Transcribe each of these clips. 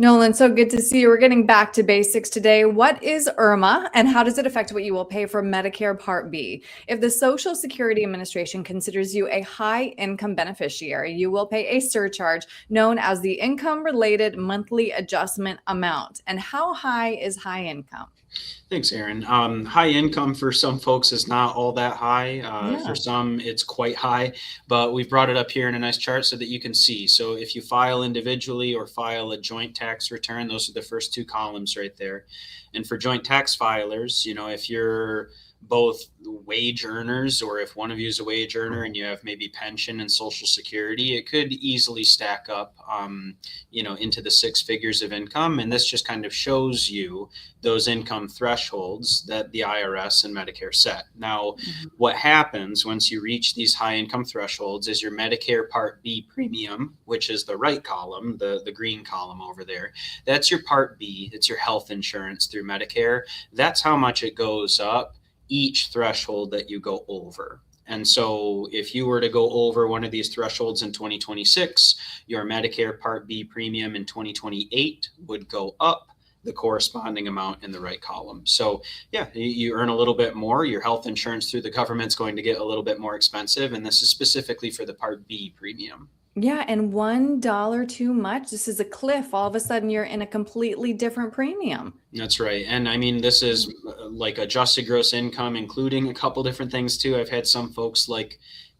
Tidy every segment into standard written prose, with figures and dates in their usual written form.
Nolan, so good to see you. We're getting back to basics today. What is IRMAA and how does it affect what you will pay for Medicare Part B? If the Social Security Administration considers you a high income beneficiary, you will pay a surcharge known as the Income Related Monthly Adjustment Amount. And how high is high income? Thanks, Erin. High income for some folks is not all that high. For Yeah. some, it's quite high, but we've brought it up here in a nice chart so that you can see. So if you file individually or file a joint tax return, those are the first two columns right there. And for joint tax filers, if you're both wage earners or if one of you is a wage earner and you have maybe pension and Social Security, it could easily stack up, into the six figures of income. And this just kind of shows you those income thresholds that the IRS and Medicare set. Now, what happens once you reach these high income thresholds is your Medicare Part B premium, which is the right column, the green column over there. That's your Part B. It's your health insurance through Medicare. That's how much it goes up each threshold that you go over. And so if you were to go over one of these thresholds in 2026, your Medicare Part B premium in 2028 would go up the corresponding amount in the right column. So yeah, you earn a little bit more. Your health insurance through the government's going to get a little bit more expensive. And this is specifically for the Part B premium. Yeah, and $1 too much. This is a cliff. All of a sudden, you're in a completely different premium. That's right. And I mean, this is like adjusted gross income, including a couple different things too. I've had some folks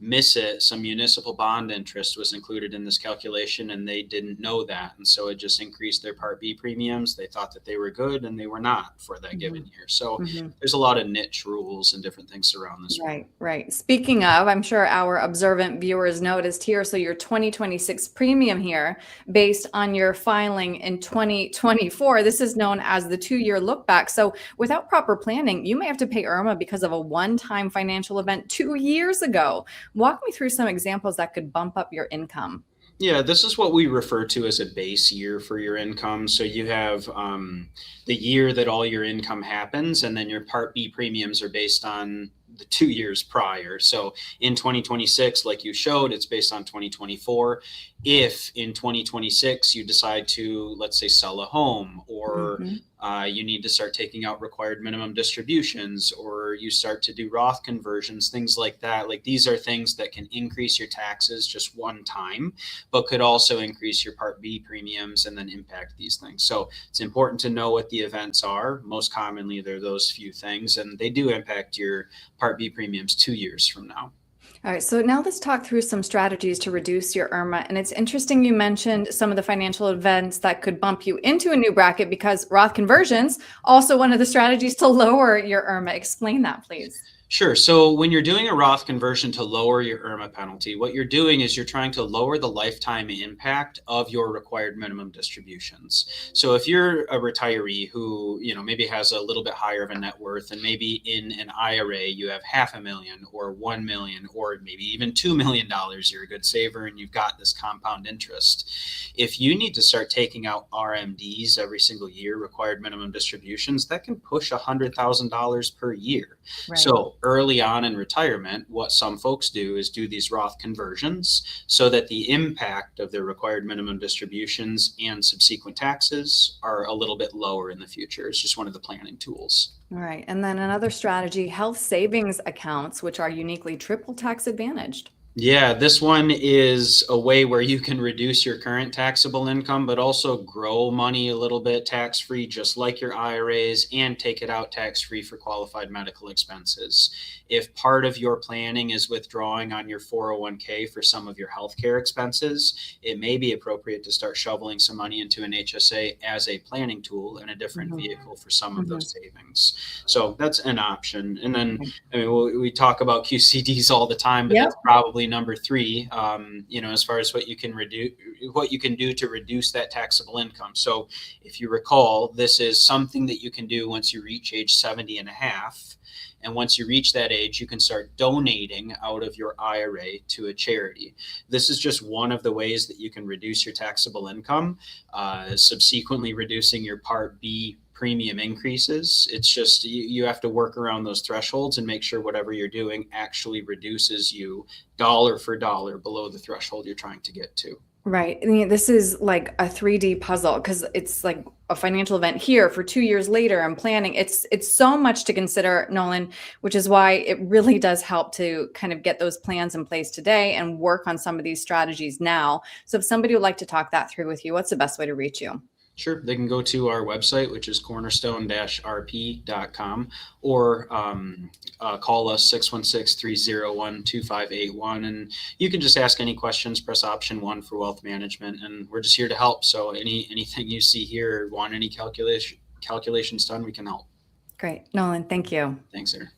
miss it. Some municipal bond interest was included in this calculation and they didn't know that. And so it just increased their Part B premiums. They thought that they were good and they were not for that given year. So there's a lot of niche rules and different things around this. Right. Speaking of, I'm sure our observant viewers noticed here. So your 2026 premium here, based on your filing in 2024, this is known as the 2-year look back. So without proper planning, you may have to pay IRMAA because of a one-time financial event 2 years ago. Walk me through some examples that could bump up your income. Yeah, this is what we refer to as a base year for your income. So you have the year that all your income happens, and then your Part B premiums are based on the 2 years prior. So in 2026, like you showed, it's based on 2024. If in 2026 you decide to, let's say, sell a home, or you need to start taking out required minimum distributions, or you start to do Roth conversions, things like that. Like these are things that can increase your taxes just one time, but could also increase your Part B premiums and then impact these things. So it's important to know what the events are. Most commonly, they're those few things, and they do impact your Part B premiums 2 years from now. All right, so now let's talk through some strategies to reduce your IRMAA. And it's interesting you mentioned some of the financial events that could bump you into a new bracket, because Roth conversions, also one of the strategies to lower your IRMAA. Explain that, please. Sure. So when you're doing a Roth conversion to lower your IRMAA penalty, what you're doing is you're trying to lower the lifetime impact of your required minimum distributions. So if you're a retiree who, maybe has a little bit higher of a net worth, and maybe in an IRA you have $500,000 or $1 million or maybe even $2 million, you're a good saver and you've got this compound interest. If you need to start taking out RMDs every single year, required minimum distributions, that can push $100,000 per year. Right. So early on in retirement, what some folks do is do these Roth conversions so that the impact of their required minimum distributions and subsequent taxes are a little bit lower in the future. It's just one of the planning tools. All right. And then another strategy, health savings accounts, which are uniquely triple tax advantaged. Yeah, this one is a way where you can reduce your current taxable income, but also grow money a little bit tax-free, just like your IRAs, and take it out tax-free for qualified medical expenses. If part of your planning is withdrawing on your 401k for some of your healthcare expenses, it may be appropriate to start shoveling some money into an HSA as a planning tool and a different vehicle for some of those savings. So that's an option. And then, we talk about QCDs all the time, but that's probably number 3, as far as what you can do to reduce that taxable income. So if you recall, this is something that you can do once you reach age 70 and a half. And once you reach that age, you can start donating out of your IRA to a charity. This is just one of the ways that you can reduce your taxable income, subsequently reducing your Part B premium increases. It's just you have to work around those thresholds and make sure whatever you're doing actually reduces you dollar for dollar below the threshold you're trying to get to. Right. I mean, this is like a 3D puzzle because it's like a financial event here for 2 years later. I'm planning. It's so much to consider, Nolan, which is why it really does help to kind of get those plans in place today and work on some of these strategies now. So if somebody would like to talk that through with you, what's the best way to reach you? Sure, they can go to our website, which is cornerstone-rp.com, or call us 616-301-2581. And you can just ask any questions, press option 1 for wealth management, and we're just here to help. So anything you see here or want any calculations done, we can help. Great. Nolan, thank you. Thanks, Erin.